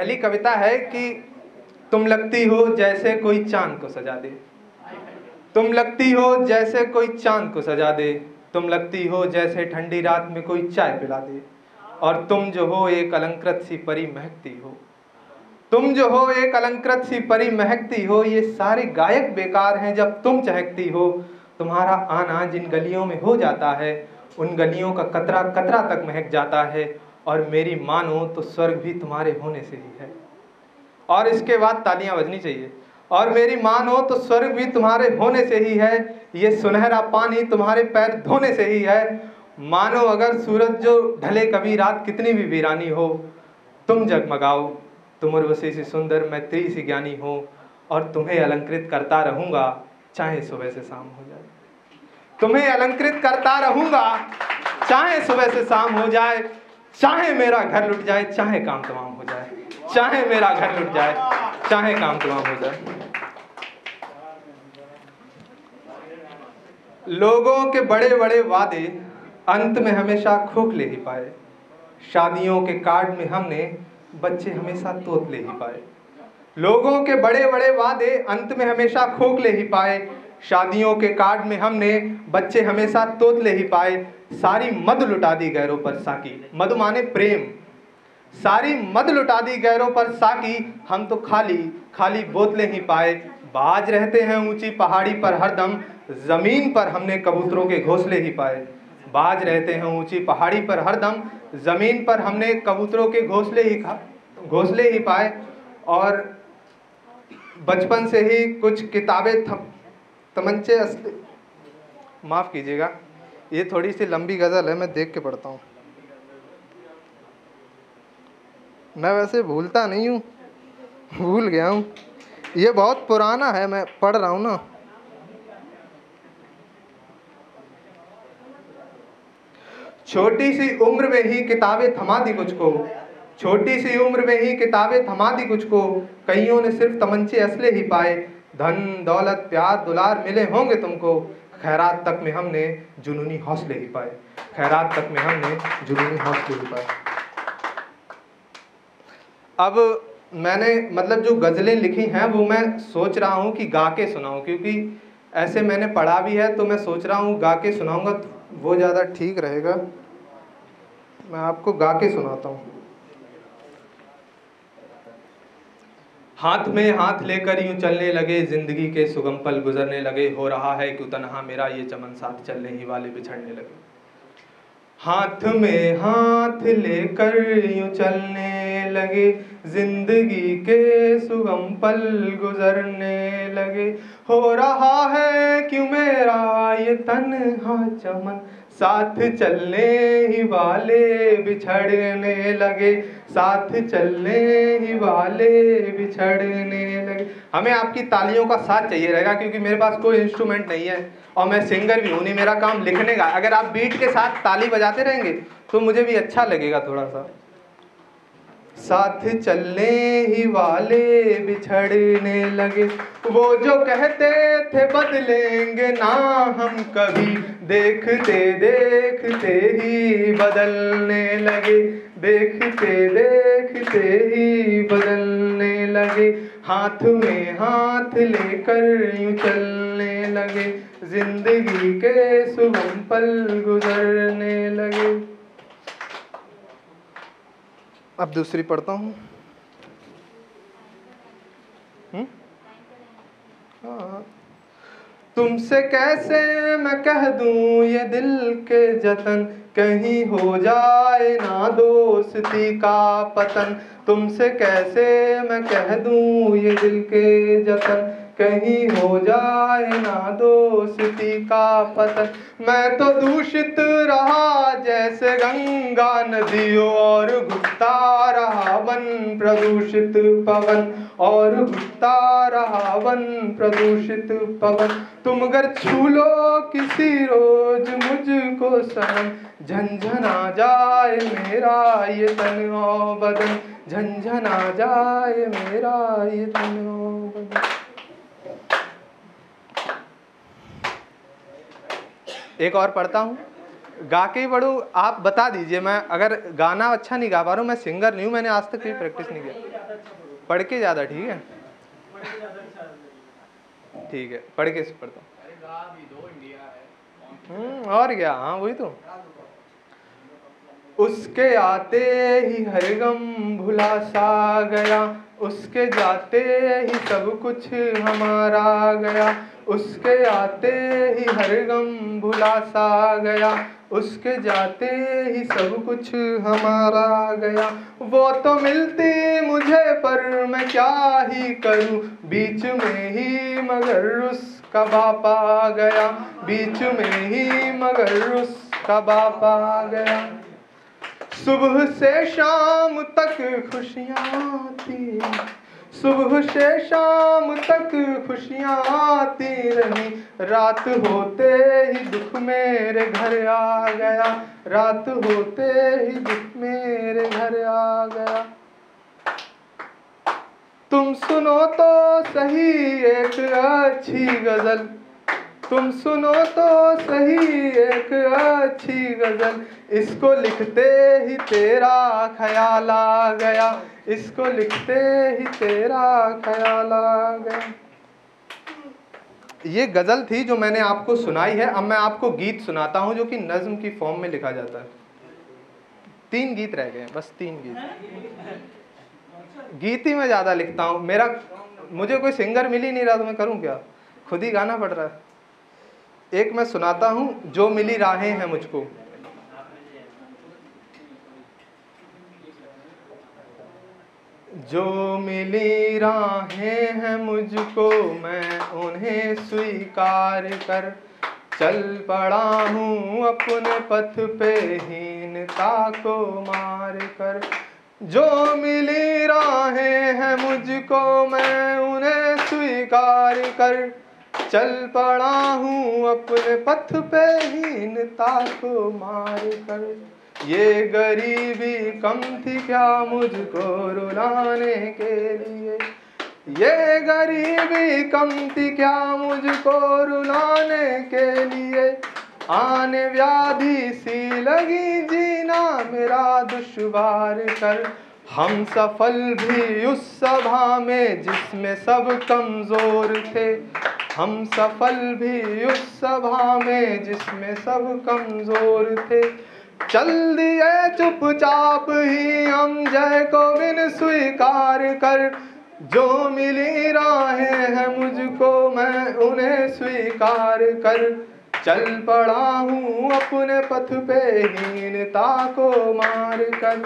पहली कविता है कि तुम लगती हो जैसे कोई चांद को सजा दे, तुम लगती हो जैसे कोई चांद को सजा दे, तुम लगती हो जैसे ठंडी रात में कोई चाय पिला दे, और तुम जो हो एक अलंकृत सी परी महकती हो, तुम जो हो एक अलंकृत सी परी महकती हो। ये सारे गायक बेकार हैं जब तुम चहकती हो। तुम्हारा आना जिन गलियों में हो जाता है, उन गलियों का कतरा कतरा तक महक जाता है, और मेरी मानो तो स्वर्ग भी तुम्हारे होने से ही है। और इसके बाद तालियां बजनी चाहिए। और मेरी मानो तो स्वर्ग भी तुम्हारे होने से ही है, ये सुनहरा पानी तुम्हारे पैर धोने से ही है। मानो अगर सूरज जो ढले कभी रात कितनी भी वीरानी हो, तुम जगमगाओ, तुम उर्वशी सी सुंदर मैं तेरी सी ज्ञानी हो, और तुम्हें अलंकृत करता रहूंगा चाहे सुबह से शाम हो जाए। तुम्हें अलंकृत करता रहूंगा चाहे सुबह से शाम हो जाए, चाहे मेरा घर लुट जाए चाहे काम तमाम हो जाए, चाहे मेरा घर लुट जाए चाहे काम तमाम हो जाए। लोगों के बड़े बड़े वादे अंत में हमेशा खोखले ही पाए, शादियों के कार्ड में हमने बच्चे हमेशा तोतले ही पाए। लोगों के बड़े बड़े वादे अंत में हमेशा खोखले ही पाए, शादियों के कार्ड में हमने बच्चे हमेशा तोतले ही पाए। सारी मद लुटा दी गैरों पर साकी, मद माने प्रेम, सारी मद लुटा दी गैरों पर साकी, हम तो खाली खाली बोतलें ही पाए। बाज रहते हैं ऊंची पहाड़ी पर हरदम, जमीन पर हमने कबूतरों के घोंसले ही पाए। बाज रहते हैं ऊंची पहाड़ी पर हरदम, जमीन पर हमने कबूतरों के घोंसले ही पाए। और बचपन से ही कुछ किताबें तमंचे असली, माफ़ कीजिएगा ये थोड़ी सी लंबी गज़ल है, मैं देख के पढ़ता हूँ। मैं वैसे भूलता नहीं हूँ, भूल गया हूँ, ये बहुत पुराना है, मैं पढ़ रहा हूँ ना। छोटी सी उम्र में ही किताबें थमा दी मुझको, छोटी सी उम्र में ही किताबें थमा दी मुझको, कईयों ने सिर्फ तमंचे असले ही पाए। धन दौलत प्यार दुलार मिले होंगे तुमको, खैरात तक में हमने जुनूनी हौसले ही पाए, खैरात तक में हमने जुनूनी हौसले ही पाए। अब मैंने मतलब जो गज़लें लिखी हैं वो मैं सोच रहा हूँ कि गा के सुनाऊँ, क्योंकि ऐसे मैंने पढ़ा भी है तो मैं सोच रहा हूँ गा के सुनाऊँगा तो वो ज़्यादा ठीक रहेगा। मैं आपको गा के सुनाता हूँ। हाथ में हाथ लेकर यूं चलने लगे, जिंदगी के सुगम पल गुजरने लगे, हो रहा है क्यों तन्हा मेरा ये चमन, साथ चलने ही वाले बिछड़ने लगे। हाथ में हाथ लेकर यूं चलने लगे, जिंदगी के सुगम पल गुजरने लगे, हो रहा है क्यों मेरा ये तन्हा चमन, साथ चलने ही वाले बिछड़ने लगे, साथ चलने ही वाले बिछड़ने लगे। हमें आपकी तालियों का साथ चाहिए रहेगा, क्योंकि मेरे पास कोई इंस्ट्रूमेंट नहीं है और मैं सिंगर भी हूँ नहीं, मेरा काम लिखने का। अगर आप बीट के साथ ताली बजाते रहेंगे तो मुझे भी अच्छा लगेगा थोड़ा सा। साथ चलने ही वाले बिछड़ने लगे, वो जो कहते थे बदलेंगे ना हम कभी, देखते देखते ही बदलने लगे, देखते देखते ही बदलने लगे। हाथ में हाथ लेकर यूं चलने लगे, जिंदगी के सुगम पल गुजरने लगे। अब दूसरी पढ़ता हूँ। तुमसे कैसे मैं कह दूँ ये दिल के जतन, कहीं हो जाए ना दोस्ती का पतन। तुमसे कैसे मैं कह दूँ ये दिल के जतन, कहीं हो जाए ना दोस्ती का पतन। मैं तो दूषित रहा जैसे गंगा नदियों, और घुटता रहा वन प्रदूषित पवन, और घुटता रहा वन प्रदूषित पवन। तुम अगर छू लो किसी रोज मुझको सनम, झंझना जाए मेरा ये तन और बदन, झंझना जाए मेरा ये तन और बदन। एक और पढ़ता हूँ। गा के ही पढ़ूँ? आप बता दीजिए। मैं अगर गाना अच्छा नहीं गा पा रहा हूँ, मैं सिंगर नहीं हूँ, मैंने आज तक कभी प्रैक्टिस नहीं किया। पढ़ के ज़्यादा ठीक है, ठीक है, पढ़ के पढ़ता हूँ। और क्या, हाँ वही तो। उसके आते ही हर गम भुला सा गया, उसके जाते ही सब कुछ हमारा गया। उसके आते ही हर गम भुला सा गया, उसके जाते ही सब कुछ हमारा गया। वो तो मिलती मुझे पर मैं क्या ही करूं, बीच में ही मगर उसका बाप आ गया, बीच में ही मगर उसका बाप आ गया। सुबह से शाम तक खुशियाँ थी, सुबह से शाम तक खुशियाँ आती रही, रात होते ही दुख मेरे घर आ गया, रात होते ही दुख मेरे घर आ गया। तुम सुनो तो सही एक अच्छी गजल, तुम सुनो तो सही एक अच्छी गजल, इसको लिखते ही तेरा ख्याल आ गया, इसको लिखते ही तेरा ख्याल आ गया। ये गजल थी जो मैंने आपको सुनाई है। अब मैं आपको गीत सुनाता हूं जो कि नज्म की फॉर्म में लिखा जाता है। 3 गीत रह गए, बस 3 गीत। गीत ही मैं ज्यादा लिखता हूं। मुझे कोई सिंगर मिल ही नहीं रहा, तो मैं करूं क्या, खुद ही गाना पड़ रहा है। एक मैं सुनाता हूं, जो मिली राहें हैं मुझको। जो मिली राहें हैं मुझको, मैं उन्हें स्वीकार कर चल पड़ा हूँ अपने पथ पे हीनता को मार कर। जो मिली राहें हैं मुझको, मैं उन्हें स्वीकार कर चल पड़ा हूँ अपने पथ पे हीनता को मार कर। ये गरीबी कम थी क्या मुझको रुलाने के लिए, ये गरीबी कम थी क्या मुझको रुलाने के लिए। आने व्याधि सी लगी जीना मेरा दुश्वार कर। हम सफल भी उस सभा में जिसमें सब कमजोर थे, हम सफल भी उस सभा में जिसमें सब कमजोर थे। चल दिए चुपचाप ही हम जय को बिन स्वीकार कर। जो मिली राहें हैं मुझको, मैं उन्हें स्वीकार कर चल पड़ा हूँ अपने पथ पे हीनता को मार कर।